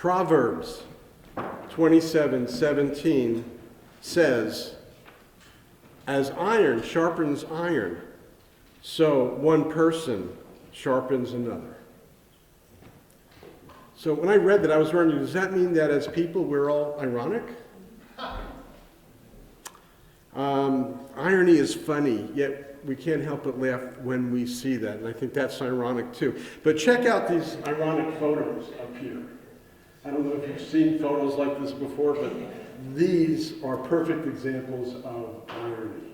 Proverbs 27:17 says, "As iron sharpens iron, so one person sharpens another." So when I read that, I was wondering, does that mean that as people we're all ironic? Irony is funny, yet we can't help but laugh when we see that, and I think that's ironic too. But check out these ironic photos up here. I don't know if you've seen photos like this before, but these are perfect examples of irony.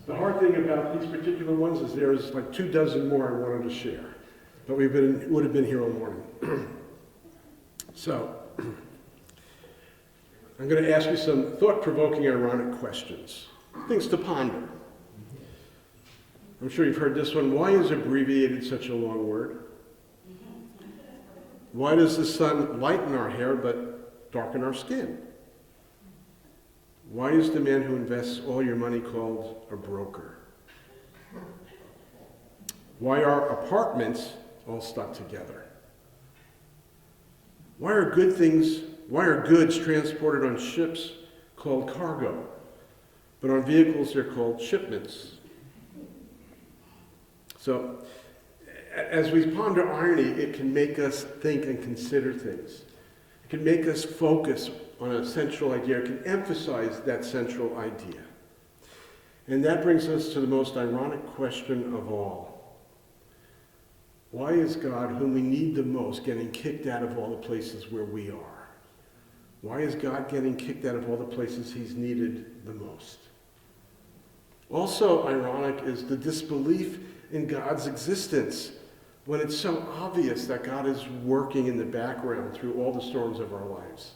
The hard thing about these particular ones is there's like 24 more I wanted to share, but would have been here all morning. So, I'm going to ask you some thought-provoking, ironic questions, things to ponder. I'm sure you've heard this one. Why is abbreviated such a long word? Why does the sun lighten our hair but darken our skin? Why is the man who invests all your money called a broker? Why are apartments all stuck together? Why are goods transported on ships called cargo, but on vehicles they're called shipments? So, as we ponder irony, it can make us think and consider things. It can make us focus on a central idea. It can emphasize that central idea. And that brings us to the most ironic question of all. Why is God, whom we need the most, getting kicked out of all the places where we are? Why is God getting kicked out of all the places he's needed the most? Also ironic is the disbelief in God's existence, when it's so obvious that God is working in the background through all the storms of our lives.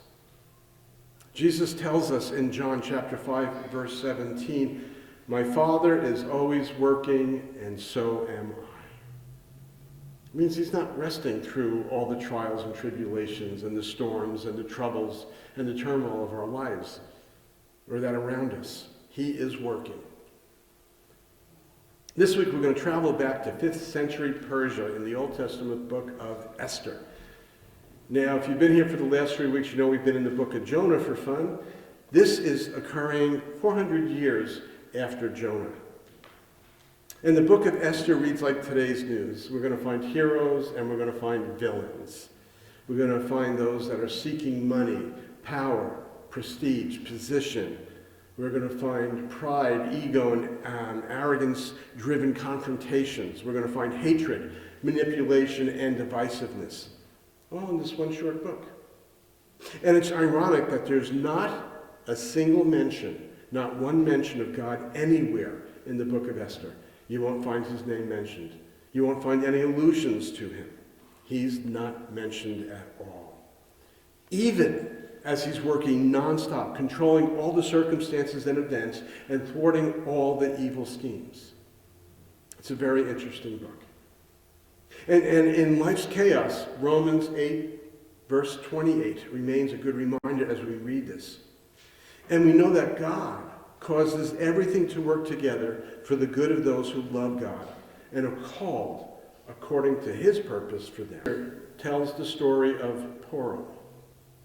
Jesus tells us in John chapter 5, verse 17, "My Father is always working, and so am I." It means he's not resting through all the trials and tribulations and the storms and the troubles and the turmoil of our lives, or that around us. He is working. This week we're going to travel back to 5th century Persia in the Old Testament book of Esther. Now, if you've been here for the last 3 weeks, you know we've been in the book of Jonah for fun. This is occurring 400 years after Jonah. And the book of Esther reads like today's news. We're going to find heroes and we're going to find villains. We're going to find those that are seeking money, power, prestige, position. We're going to find pride, ego, and arrogance-driven confrontations. We're going to find hatred, manipulation, and divisiveness. All in this one short book. And it's ironic that there's not a single mention, not one mention of God anywhere in the book of Esther. You won't find his name mentioned. You won't find any allusions to him. He's not mentioned at all. Even as he's working nonstop, controlling all the circumstances and events, and thwarting all the evil schemes. It's a very interesting book. And in life's chaos, Romans 8, verse 28 remains a good reminder as we read this. And we know that God causes everything to work together for the good of those who love God and are called according to his purpose for them. It tells the story of Purim.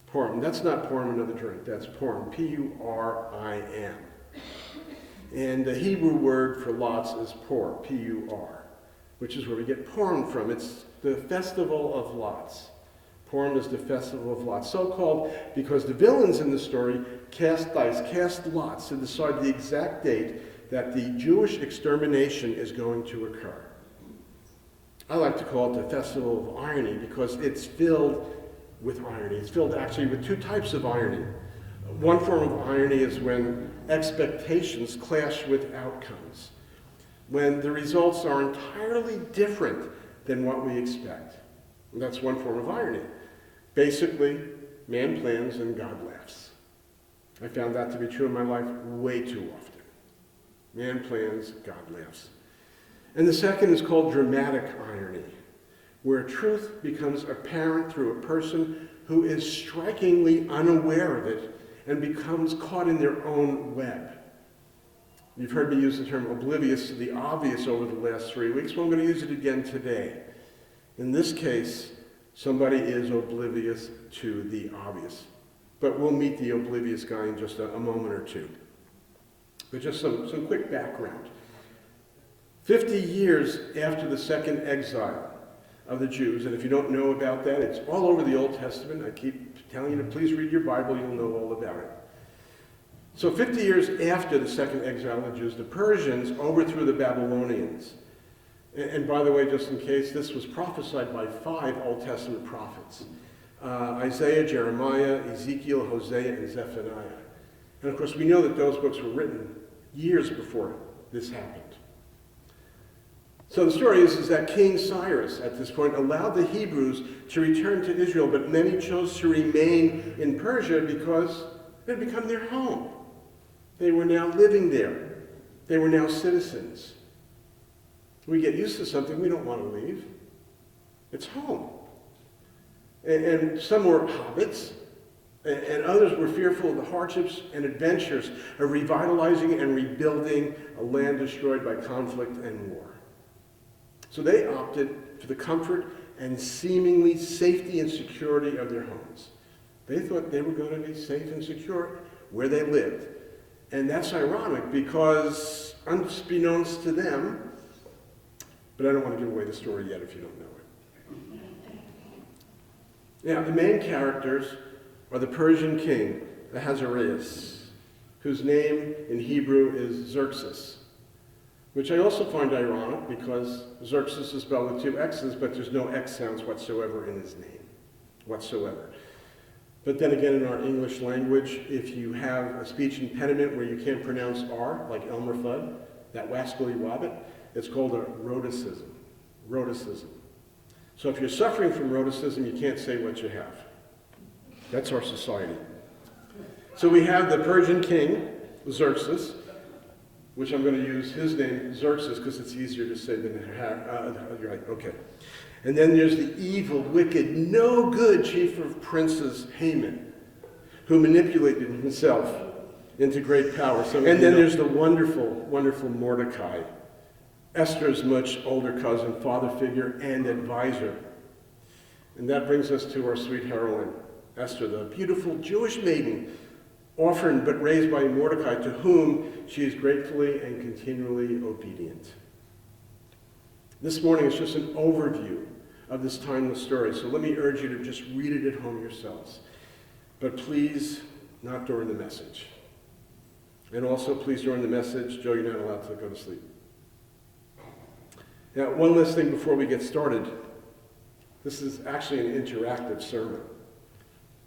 Purim. That's not Purim, another drink. That's Purim. P-U-R-I-M. And the Hebrew word for lots is Pur, P-U-R, which is where we get Purim from. It's the festival of lots. Purim is the festival of lots. So called because the villains in the story cast dice, cast lots to decide the exact date that the Jewish extermination is going to occur. I like to call it the festival of irony because it's filled with irony. It's filled actually with two types of irony. One form of irony is when expectations clash with outcomes, when the results are entirely different than what we expect. And that's one form of irony. Basically, man plans and God laughs. I found that to be true in my life way too often. Man plans, God laughs. And the second is called dramatic irony, where truth becomes apparent through a person who is strikingly unaware of it and becomes caught in their own web. You've heard me use the term oblivious to the obvious over the last 3 weeks. Well, I'm going to use it again today. In this case, Somebody is oblivious to the obvious. But we'll meet the oblivious guy in just a moment or two. But just some quick background. 50 years after the second exile of the Jews, and if you don't know about that, it's all over the Old Testament. I keep telling you to please read your Bible, you'll know all about it. So 50 years after the second exile of the Jews, the Persians overthrew the Babylonians. And by the way, just in case, this was prophesied by 5 Old Testament prophets. Isaiah, Jeremiah, Ezekiel, Hosea, and Zephaniah. And of course, we know that those books were written years before this happened. So the story is that King Cyrus, at this point, allowed the Hebrews to return to Israel, but many chose to remain in Persia because it had become their home. They were now living there. They were now citizens. We get used to something, we don't want to leave. It's home. And some were hobbits, and others were fearful of the hardships and adventures of revitalizing and rebuilding a land destroyed by conflict and war. So they opted for the comfort and seemingly safety and security of their homes. They thought they were going to be safe and secure where they lived. And that's ironic because, unbeknownst to them, but I don't want to give away the story yet if you don't know it. Now, the main characters are the Persian king, Ahasuerus, whose name in Hebrew is Xerxes, which I also find ironic because Xerxes is spelled with 2 X's, but there's no X sounds whatsoever in his name, whatsoever. But then again, in our English language, if you have a speech impediment where you can't pronounce R, like Elmer Fudd, that wascally wabbit, it's called a rhoticism. Rhoticism. So if you're suffering from rhoticism, you can't say what you have. That's our society. So we have the Persian king, Xerxes, which I'm going to use his name, Xerxes, because it's easier to say than you're right, okay. And then there's the evil, wicked, no good chief of princes, Haman, who manipulated himself into great power. And then there's the wonderful, wonderful Mordecai, Esther's much older cousin, father figure, and advisor. And that brings us to our sweet heroine, Esther, the beautiful Jewish maiden, orphaned but raised by Mordecai, to whom she is gratefully and continually obedient. This morning is just an overview of this timeless story, so let me urge you to just read it at home yourselves. But please, not during the message. And also, please, during the message, Joe, you're not allowed to go to sleep. Now, one last thing before we get started. This is actually an interactive sermon.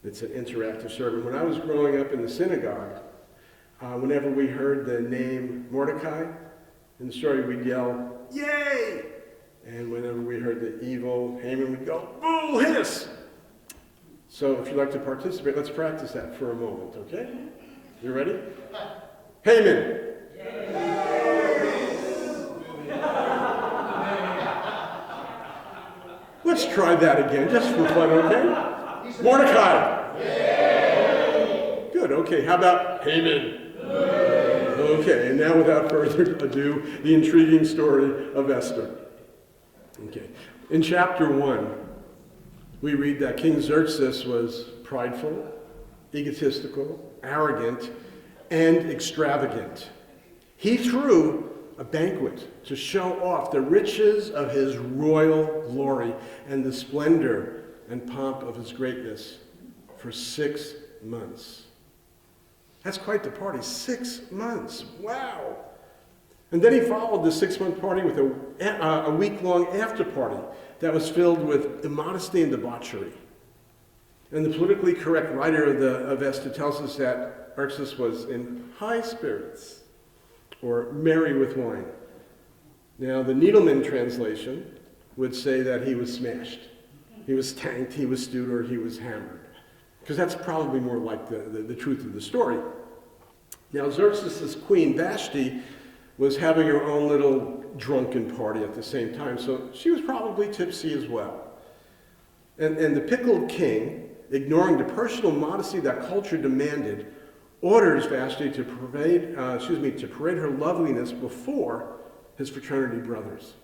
It's an interactive sermon. When I was growing up in the synagogue, whenever we heard the name Mordecai in the story, we'd yell, "Yay!" And whenever we heard the evil Haman, we'd go, "Boo, hiss!" So if you'd like to participate, let's practice that for a moment, okay? You ready? Haman! Let's try that again, just for fun, okay? Mordecai! Yay! Good, okay. How about Haman? Yay! Okay, and now without further ado, the intriguing story of Esther. Okay. In chapter 1, we read that King Xerxes was prideful, egotistical, arrogant, and extravagant. He threw a banquet to show off the riches of his royal glory and the splendor and pomp of his greatness for 6 months. That's quite the party. 6 months. Wow. And then he followed the 6-month party with a week-long after-party that was filled with immodesty and debauchery. And the politically correct writer of Esther tells us that Xerxes was in high spirits, or merry with wine. Now, the Needleman translation would say that he was smashed. He was tanked, he was stewed, or he was hammered. Because that's probably more like the truth of the story. Now, Xerxes' queen, Vashti, was having her own little drunken party at the same time, so she was probably tipsy as well. And the pickled king, ignoring the personal modesty that culture demanded, orders Vashti to parade her loveliness before his fraternity brothers.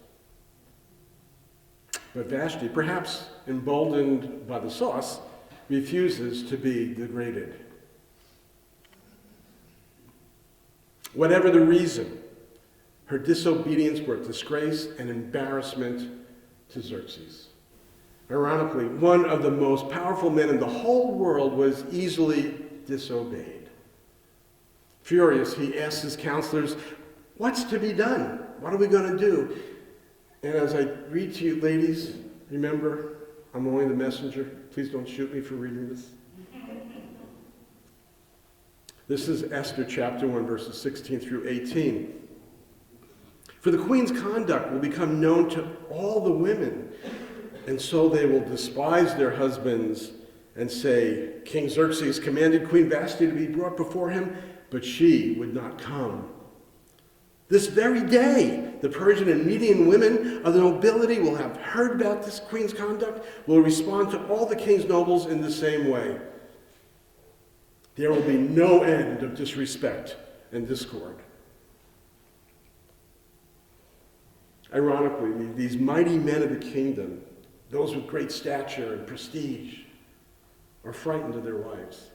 But Vashti, perhaps emboldened by the sauce, refuses to be degraded. Whatever the reason, her disobedience brought disgrace and embarrassment to Xerxes. Ironically, one of the most powerful men in the whole world was easily disobeyed. Furious, he asked his counselors, "What's to be done? What are we going to do?" And as I read to you, ladies, remember, I'm only the messenger. Please don't shoot me for reading this. This is Esther chapter 1, verses 16 through 18. "For the queen's conduct will become known to all the women, and so they will despise their husbands and say, 'King Xerxes commanded Queen Vashti to be brought before him, but she would not come.' This very day, the Persian and Median women of the nobility will have heard about this queen's conduct, will respond to all the king's nobles in the same way. There will be no end of disrespect and discord." Ironically, these mighty men of the kingdom, those with great stature and prestige, are frightened of their wives.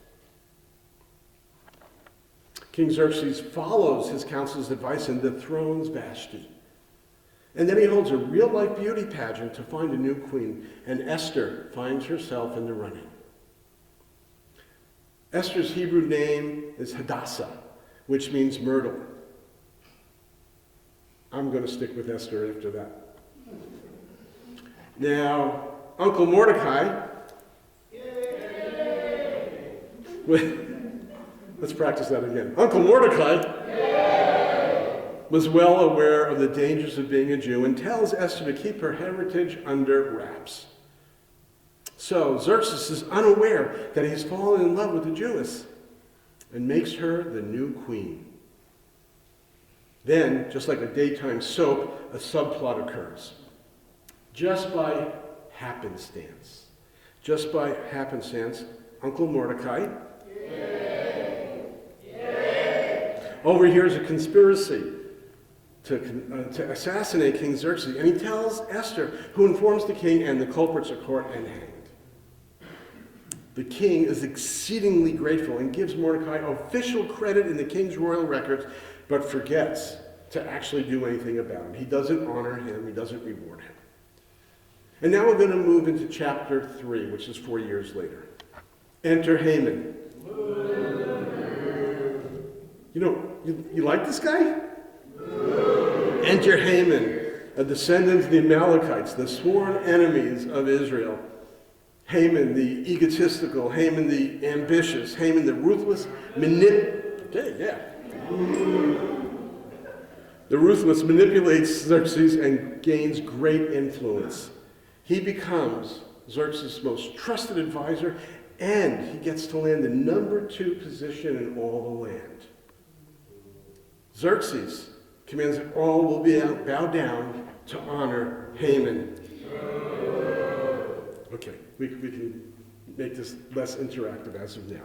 King Xerxes follows his counsel's advice and dethrones Vashti. And then he holds a real-life beauty pageant to find a new queen, and Esther finds herself in the running. Esther's Hebrew name is Hadassah, which means myrtle. I'm going to stick with Esther after that. Now, Uncle Mordecai... Let's practice that again. Uncle Mordecai was well aware of the dangers of being a Jew and tells Esther to keep her heritage under wraps. So Xerxes is unaware that he's fallen in love with the Jewess and makes her the new queen. Then, just like a daytime soap, a subplot occurs. Just by happenstance, Uncle Mordecai overhears a conspiracy to assassinate King Xerxes, and he tells Esther, who informs the king, and the culprits are caught and hanged. The king is exceedingly grateful and gives Mordecai official credit in the king's royal records, but forgets to actually do anything about it. He doesn't honor him, he doesn't reward him. And now we're going to move into chapter 3, which is 4 years later. Enter Haman. You like this guy? Enter Haman, a descendant of the Amalekites, the sworn enemies of Israel. Haman the egotistical, Haman the ambitious, Haman the ruthless, The ruthless manipulates Xerxes and gains great influence. He becomes Xerxes' most trusted advisor, and he gets to land the number 2 position in all the land. Xerxes commands that all will bow down to honor Haman. Okay, we can make this less interactive as of now.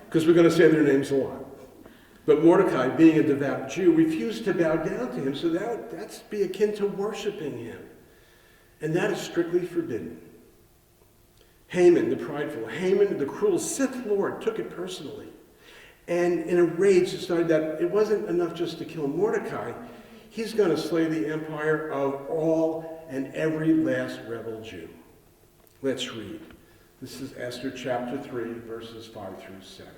Because we're going to say their names a lot. But Mordecai, being a devout Jew, refused to bow down to him, so that's be akin to worshiping him. And that is strictly forbidden. Haman, the prideful, Haman, the cruel Sith Lord, took it personally. And in a rage decided that it wasn't enough just to kill Mordecai. He's going to slay the empire of all and every last rebel Jew. Let's read. This is Esther chapter 3, verses 5 through 7.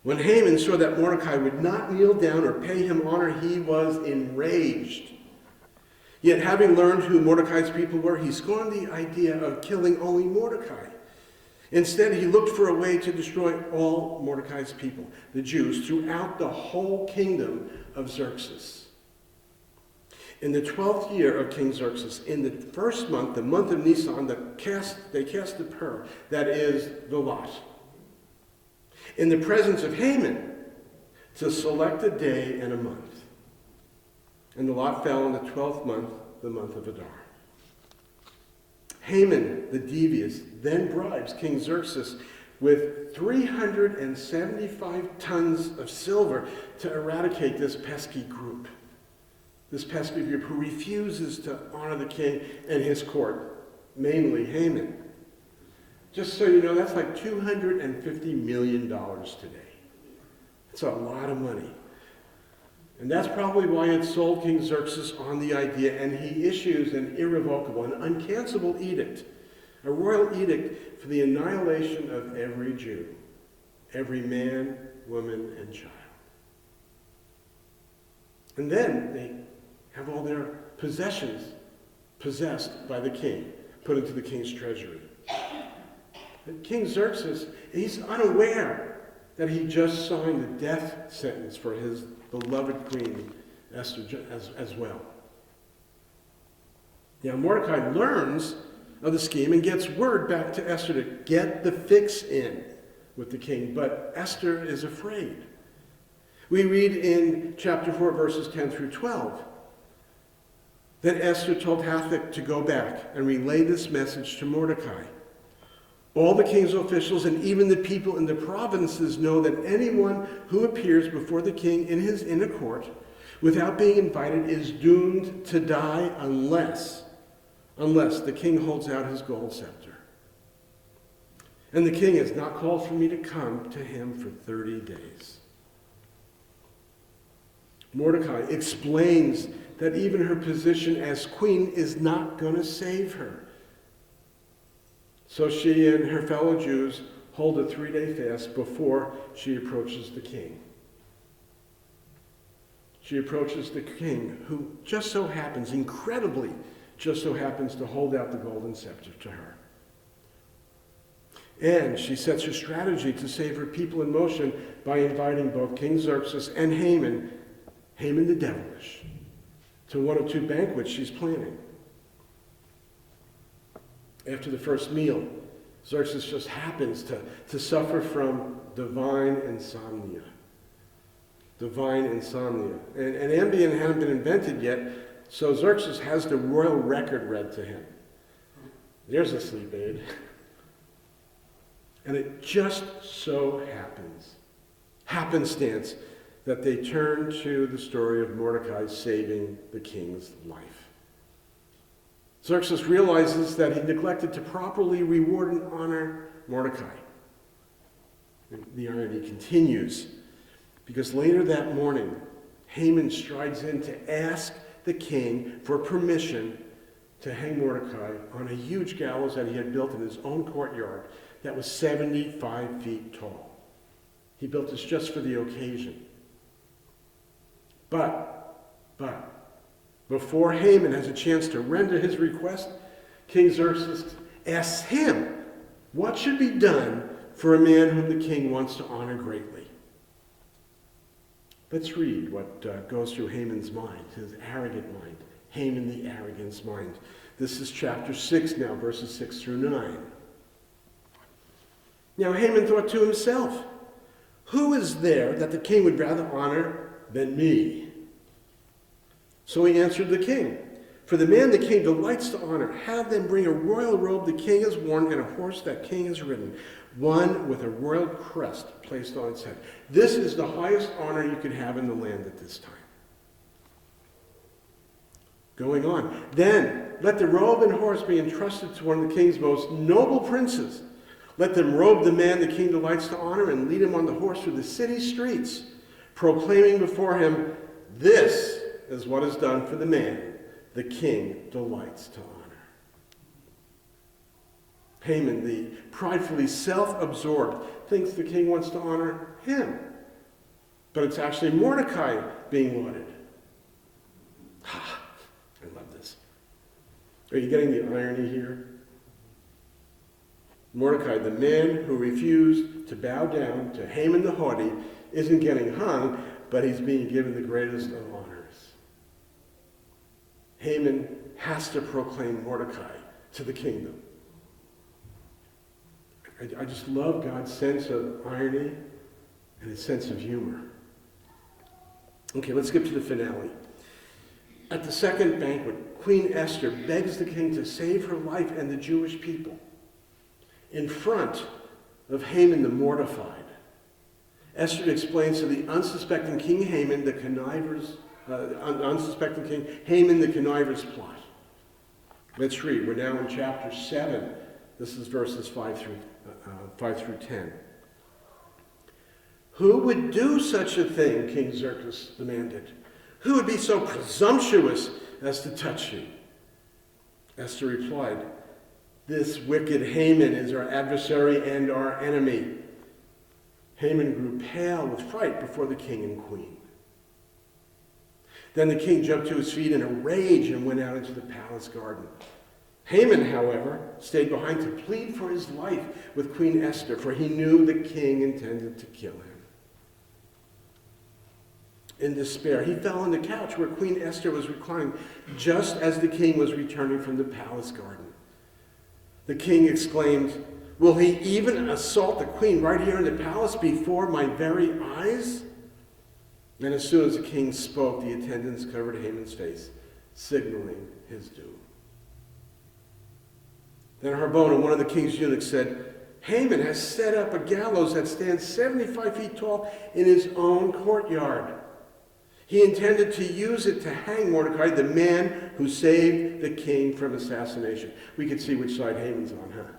When Haman saw that Mordecai would not kneel down or pay him honor, he was enraged. Yet having learned who Mordecai's people were, he scorned the idea of killing only Mordecai. Instead, he looked for a way to destroy all Mordecai's people, the Jews, throughout the whole kingdom of Xerxes. In the 12th year of King Xerxes, in the first month, the month of Nisan, they cast the pur, that is, the lot, in the presence of Haman, to select a day and a month. And the lot fell in the 12th month, the month of Adar. Haman, the devious, then bribes King Xerxes with 375 tons of silver to eradicate this pesky group. this pesky group who refuses to honor the king and his court, mainly Haman. Just so you know, that's like $250 million today. It's a lot of money. And that's probably why it sold King Xerxes on the idea, and he issues an irrevocable, an uncancelable edict, a royal edict for the annihilation of every Jew, every man, woman, and child. And then they have all their possessions possessed by the king, put into the king's treasury. But King Xerxes, he's unaware that he just signed the death sentence for his beloved queen, Esther, as well. Now, Mordecai learns of the scheme and gets word back to Esther to get the fix in with the king, but Esther is afraid. We read in chapter 4, verses 10 through 12, that Esther told Hathach to go back and relay this message to Mordecai. All the king's officials and even the people in the provinces know that anyone who appears before the king in his inner court without being invited is doomed to die unless the king holds out his gold scepter. And the king has not called for me to come to him for 30 days. Mordecai explains that even her position as queen is not going to save her. So she and her fellow Jews hold a 3-day fast before she approaches the king. She approaches the king, who just so happens, incredibly, just so happens to hold out the golden scepter to her. And she sets her strategy to save her people in motion by inviting both King Xerxes and Haman the devilish, to one of 2 banquets she's planning. After the first meal, Xerxes just happens to suffer from divine insomnia. Divine insomnia. And Ambien hadn't been invented yet, so Xerxes has the royal record read to him. There's a sleep aid. And it just so happenstance, that they turn to the story of Mordecai saving the king's life. Xerxes realizes that he neglected to properly reward and honor Mordecai. The irony continues, because later that morning, Haman strides in to ask the king for permission to hang Mordecai on a huge gallows that he had built in his own courtyard that was 75 feet tall. He built this just for the occasion. But, before Haman has a chance to render his request, King Xerxes asks him what should be done for a man whom the king wants to honor greatly. Let's read what goes through Haman's mind, his arrogant mind. Haman the arrogant's mind. This is chapter 6 now, verses 6 through 9. Now Haman thought to himself, "Who is there that the king would rather honor than me?" So he answered the king, "For the man the king delights to honor, have them bring a royal robe the king has worn and a horse that king has ridden, one with a royal crest placed on its head. This is the highest honor you can have in the land at this time." Going on, "Then let the robe and horse be entrusted to one of the king's most noble princes. Let them robe the man the king delights to honor and lead him on the horse through the city streets, proclaiming before him, 'This is what is done for the man the king delights to honor.'" Haman, the pridefully self-absorbed, thinks the king wants to honor him. But it's actually Mordecai being lauded. I love this. Are you getting the irony here? Mordecai, the man who refused to bow down to Haman the haughty, isn't getting hung, but he's being given the greatest of honors. Haman has to proclaim Mordecai to the kingdom. I just love God's sense of irony and his sense of humor. Okay, let's skip to the finale. At the second banquet, Queen Esther begs the king to save her life and the Jewish people in front of Haman the mortified. Esther explains to the unsuspecting King Haman the connivers unsuspecting king, Haman the conniver's plot. Let's read. We're now in chapter 7. This is verses 5 through 10. Who would do such a thing, King Xerxes demanded? Who would be so presumptuous as to touch you? Esther replied, this wicked Haman is our adversary and our enemy. Haman grew pale with fright before the king and queen. Then the king jumped to his feet in a rage and went out into the palace garden. Haman, however, stayed behind to plead for his life with Queen Esther, for he knew the king intended to kill him. In despair, he fell on the couch where Queen Esther was reclining, just as the king was returning from the palace garden. The king exclaimed, will he even assault the queen right here in the palace before my very eyes? And as soon as the king spoke, the attendants covered Haman's face, signaling his doom. Then Harbona, one of the king's eunuchs, said, Haman has set up a gallows that stands 75 feet tall in his own courtyard. He intended to use it to hang Mordecai, the man who saved the king from assassination. We can see which side Haman's on, huh?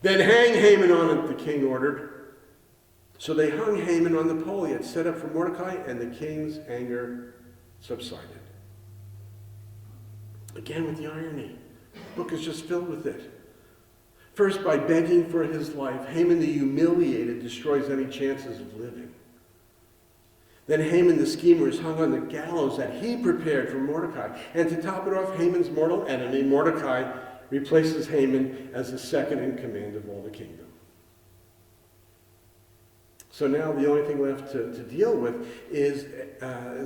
Then hang Haman on it, the king ordered. So they hung Haman on the pole he had set up for Mordecai, and the king's anger subsided. Again with the irony. The book is just filled with it. First, by begging for his life, Haman the humiliated destroys any chances of living. Then Haman the schemer is hung on the gallows that he prepared for Mordecai. And to top it off, Haman's mortal enemy, Mordecai, replaces Haman as the second in command of all the kingdom. So now the only thing left to deal with is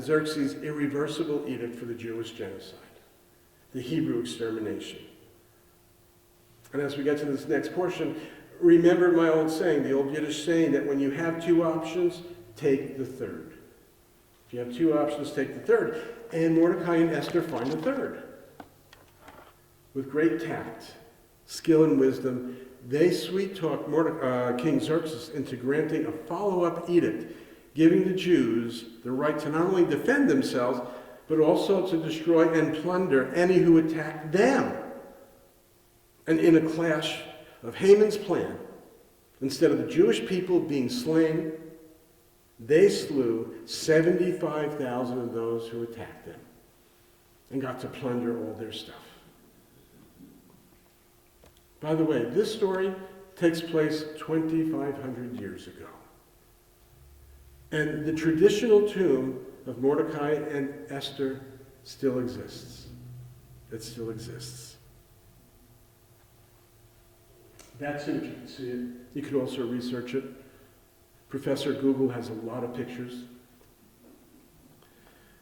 Xerxes' irreversible edict for the Jewish genocide, the Hebrew extermination. And as we get to this next portion, remember my old saying, the old Yiddish saying, that when you have two options, take the third. If you have two options, take the third. And Mordecai and Esther find the third. With great tact, skill, and wisdom, they sweet-talk King Xerxes into granting a follow-up edict, giving the Jews the right to not only defend themselves, but also to destroy and plunder any who attack them. And in a clash of Haman's plan, instead of the Jewish people being slain, they slew 75,000 of those who attacked them and got to plunder all their stuff. By the way, this story takes place 2,500 years ago. And the traditional tomb of Mordecai and Esther still exists. It still exists. That's it. You can see it. You can also research it. Professor Google has a lot of pictures.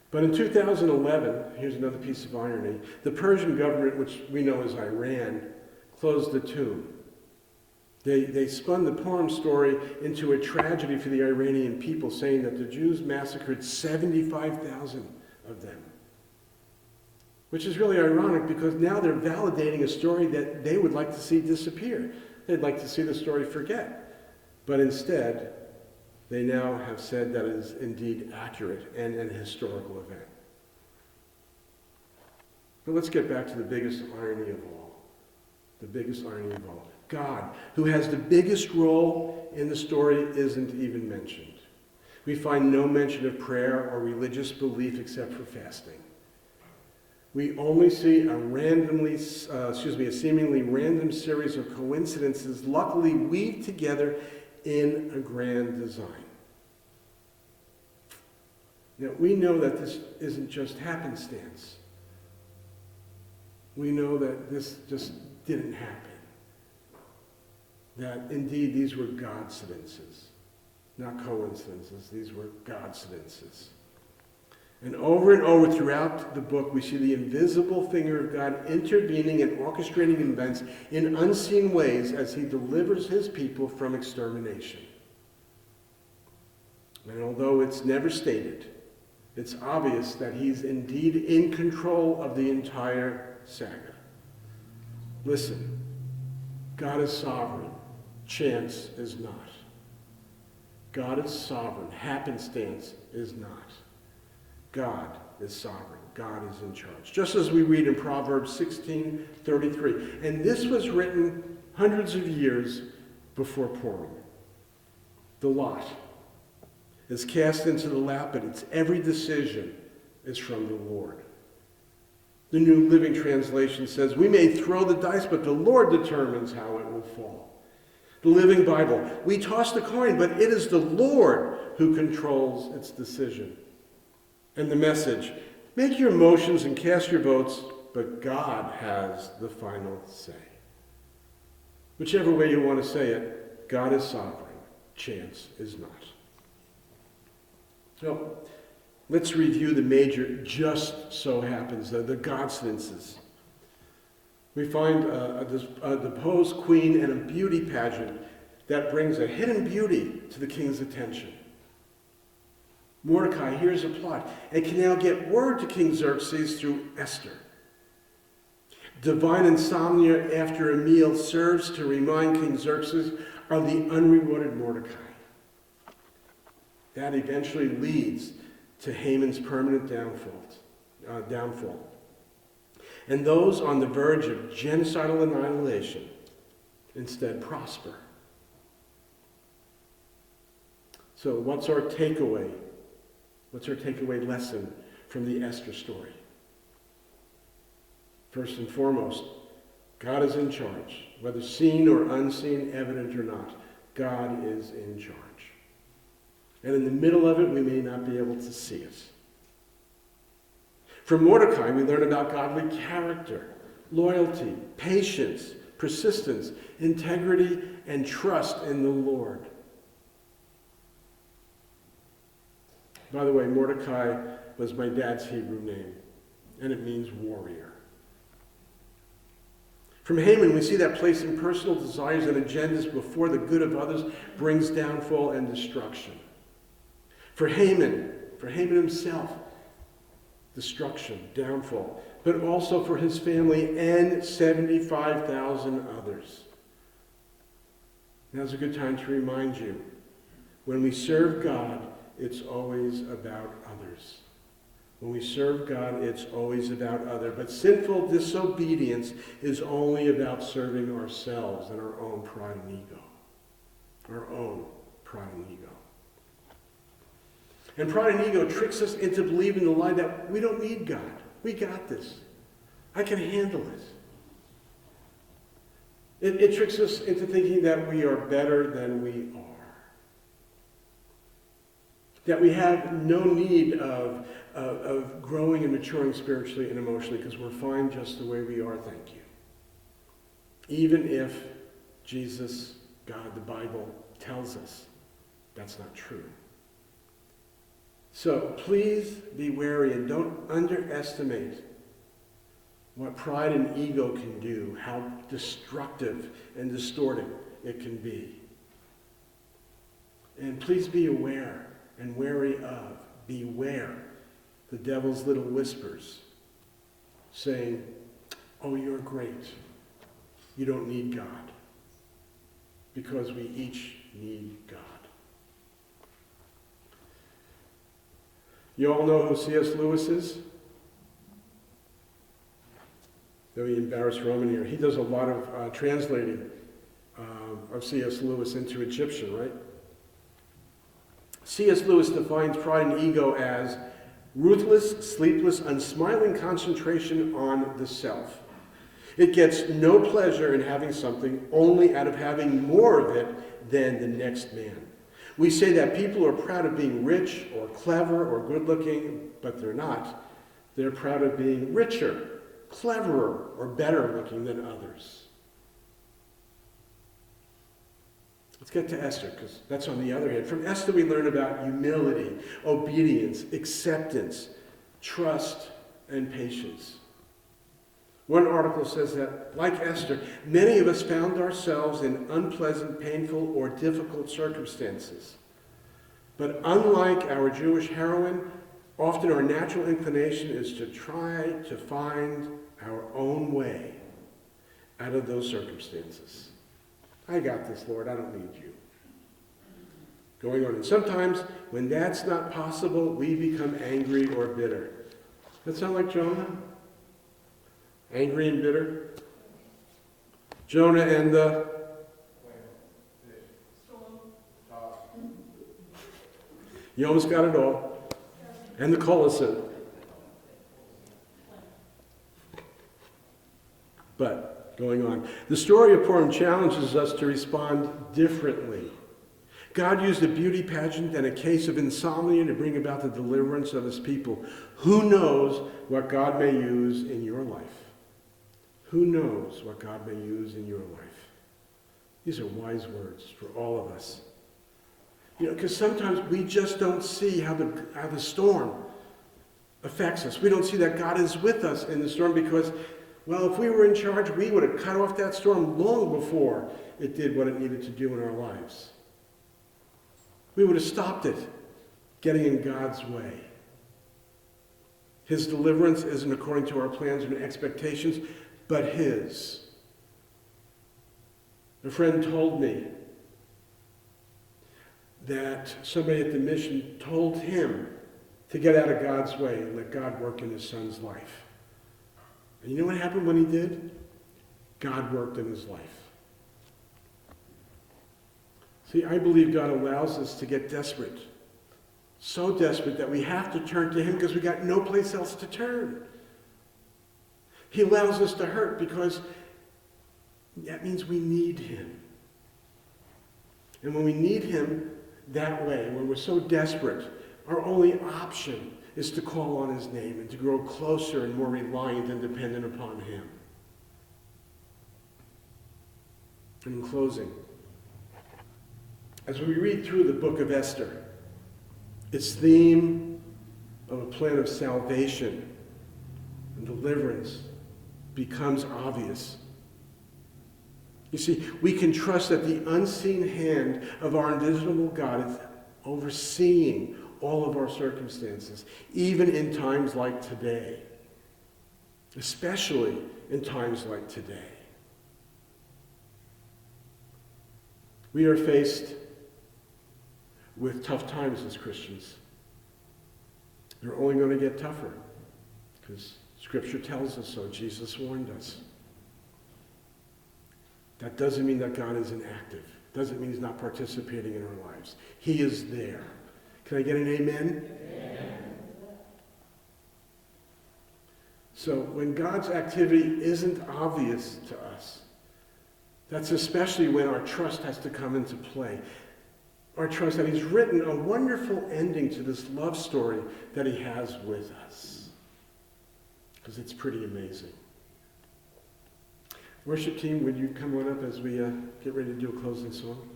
But in 2011, here's another piece of irony, the Persian government, which we know as Iran, closed the tomb. They spun the Purim story into a tragedy for the Iranian people, saying that the Jews massacred 75,000 of them. Which is really ironic because now they're validating a story that they would like to see disappear. They'd like to see the story forget. But instead, they now have said that it is indeed accurate and an historical event. But let's get back to the biggest irony of all. The biggest irony of all. God, who has the biggest role in the story, isn't even mentioned. We find no mention of prayer or religious belief except for fasting. We only see a seemingly random series of coincidences luckily weaved together in a grand design. Now, we know that this isn't just happenstance. We know that this just didn't happen. That indeed these were Godcidences, not coincidences. These were Godcidences. And over throughout the book, we see the invisible finger of God intervening and orchestrating events in unseen ways as he delivers his people from extermination. And although it's never stated, it's obvious that he's indeed in control of the entire saga. Listen, God is sovereign. Chance is not. God is sovereign. Happenstance is not. God is sovereign. God is in charge. Just as we read in Proverbs 16:33. And this was written hundreds of years before Purim. The lot is cast into the lap, but its every decision is from the Lord. The New Living Translation says, we may throw the dice, but the Lord determines how it will fall. The Living Bible, we toss the coin, but it is the Lord who controls its decision. And the Message, make your motions and cast your votes, but God has the final say. Whichever way you want to say it, God is sovereign. Chance is not. So, let's review the major just so happens, the coincidences. We find a deposed queen and a beauty pageant that brings a hidden beauty to the king's attention. Mordecai hears a plot and can now get word to King Xerxes through Esther. Divine insomnia after a meal serves to remind King Xerxes of the unrewarded Mordecai. That eventually leads to Haman's permanent downfall. And those on the verge of genocidal annihilation instead prosper. So what's our takeaway? What's our takeaway lesson from the Esther story? First and foremost, God is in charge. Whether seen or unseen, evident or not, God is in charge. And in the middle of it, we may not be able to see it. From Mordecai, we learn about godly character, loyalty, patience, persistence, integrity, and trust in the Lord. By the way, Mordecai was my dad's Hebrew name, and it means warrior. From Haman, we see that placing personal desires and agendas before the good of others brings downfall and destruction. For Haman himself, destruction, downfall, but also for his family and 75,000 others. Now's a good time to remind you, when we serve God, it's always about others. When we serve God, it's always about others. But sinful disobedience is only about serving ourselves and our own pride and ego. Our own pride and ego. And pride and ego tricks us into believing the lie that we don't need God. We got this. I can handle it. It tricks us into thinking that we are better than we are. That we have no need of growing and maturing spiritually and emotionally because we're fine just the way we are, thank you. Even if Jesus, God, the Bible tells us that's not true. So please be wary and don't underestimate what pride and ego can do, how destructive and distorting it can be. And please be aware and wary of, beware the devil's little whispers saying, oh, you're great. You don't need God. Because we each need God. You all know who C.S. Lewis is? Though he embarrassed Roman here. He does a lot of translating of C.S. Lewis into Egyptian, right? C.S. Lewis defines pride and ego as ruthless, sleepless, unsmiling concentration on the self. It gets no pleasure in having something, only out of having more of it than the next man. We say that people are proud of being rich or clever or good-looking, but they're not. They're proud of being richer, cleverer, or better-looking than others. Let's get to Esther, because that's on the other hand. From Esther, we learn about humility, obedience, acceptance, trust, and patience. One article says that, like Esther, many of us found ourselves in unpleasant, painful, or difficult circumstances. But unlike our Jewish heroine, often our natural inclination is to try to find our own way out of those circumstances. I got this, Lord. I don't need you. going on. And sometimes when that's not possible, we become angry or bitter. That sound like Jonah? Angry and bitter? Jonah and the you almost got it all. And the colocin. But, going on. The story of Purim challenges us to respond differently. God used a beauty pageant and a case of insomnia to bring about the deliverance of his people. Who knows what God may use in your life? Who knows what God may use in your life? These are wise words for all of us. Because sometimes we just don't see how the storm affects us. We don't see that God is with us in the storm because, well, if we were in charge, we would have cut off that storm long before it did what it needed to do in our lives. We would have stopped it getting in God's way. His deliverance isn't according to our plans and expectations, but his. A friend told me that somebody at the mission told him to get out of God's way and let God work in his son's life. And you know what happened when he did? God worked in his life. See, I believe God allows us to get desperate. So desperate that we have to turn to him because we got no place else to turn. He allows us to hurt because that means we need him. And when we need him that way, when we're so desperate, our only option is to call on his name and to grow closer and more reliant and dependent upon him. And in closing, as we read through the book of Esther, its theme of a plan of salvation and deliverance becomes obvious. You see, we can trust that the unseen hand of our invisible God is overseeing all of our circumstances, even in times like today. Especially in times like today. We are faced with tough times as Christians. They're only going to get tougher because Scripture tells us so. Jesus warned us. That doesn't mean that God is inactive. Doesn't mean he's not participating in our lives. He is there. Can I get an amen? Amen. So when God's activity isn't obvious to us, that's especially when our trust has to come into play. Our trust that he's written a wonderful ending to this love story that he has with us. Because it's pretty amazing. Worship team, would you come on up as we get ready to do a closing song?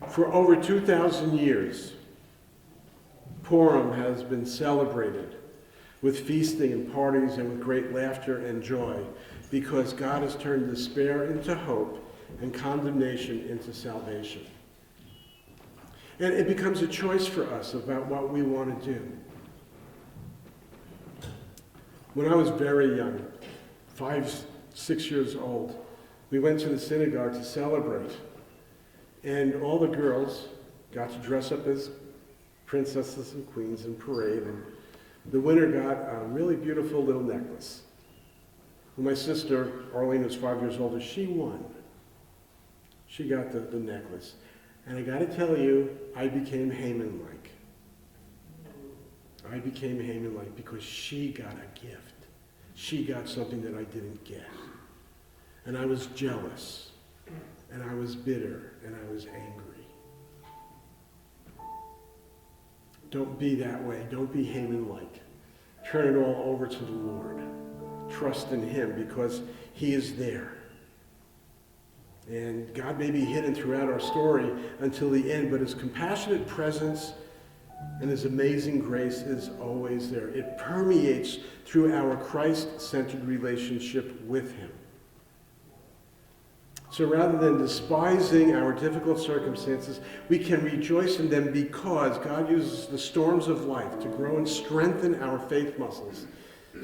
For over 2,000 years, Purim has been celebrated with feasting and parties and with great laughter and joy because God has turned despair into hope and condemnation into salvation. And it becomes a choice for us about what we want to do. When I was very young, 5, 6 years old, we went to the synagogue to celebrate. And all the girls got to dress up as princesses and queens and parade. And the winner got a really beautiful little necklace. When my sister, Arlene, was 5 years older, she won. She got the necklace. And I got to tell you, I became Haman-like. I became Haman-like because she got a gift. She got something that I didn't get. And I was jealous. And I was bitter. And I was angry. Don't be that way. Don't be Haman-like. Turn it all over to the Lord. Trust in him because he is there. And God may be hidden throughout our story until the end, but his compassionate presence and his amazing grace is always there. It permeates through our Christ-centered relationship with him. So rather than despising our difficult circumstances, we can rejoice in them because God uses the storms of life to grow and strengthen our faith muscles,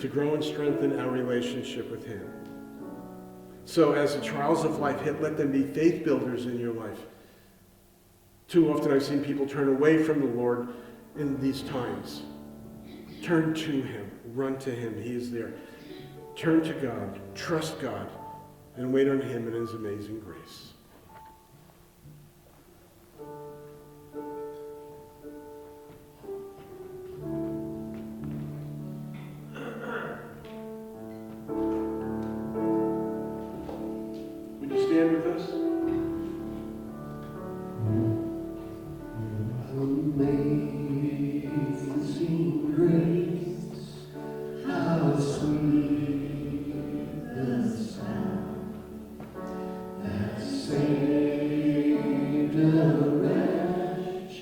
to grow and strengthen our relationship with him. So as the trials of life hit, let them be faith builders in your life. Too often I've seen people turn away from the Lord in these times. Turn to him. Run to him. He is there. Turn to God. Trust God. And wait on him and his amazing grace. Would you stand with us? Amazing grace, how sweet the sound that saved a wretch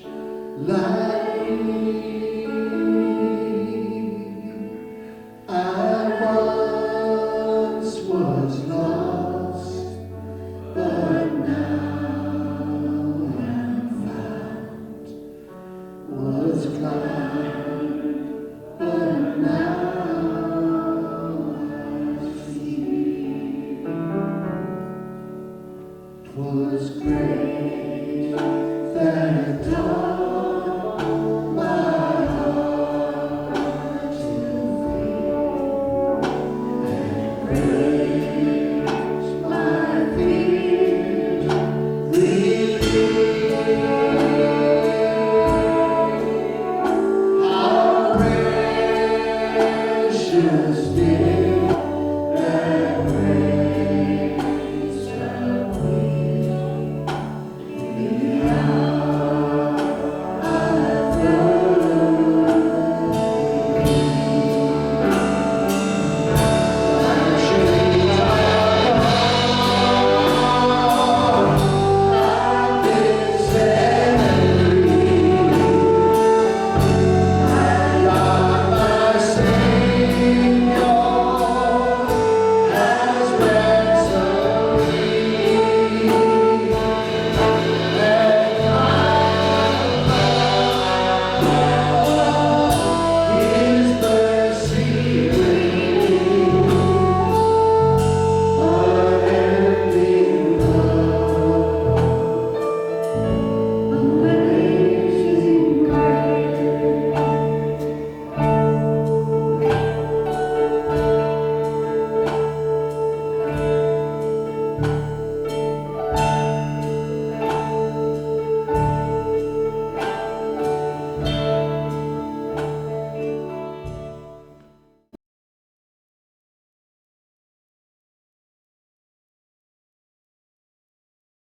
like me. I once was lost, but now am found. Was blind, but now I see. 'Twas great that dawn.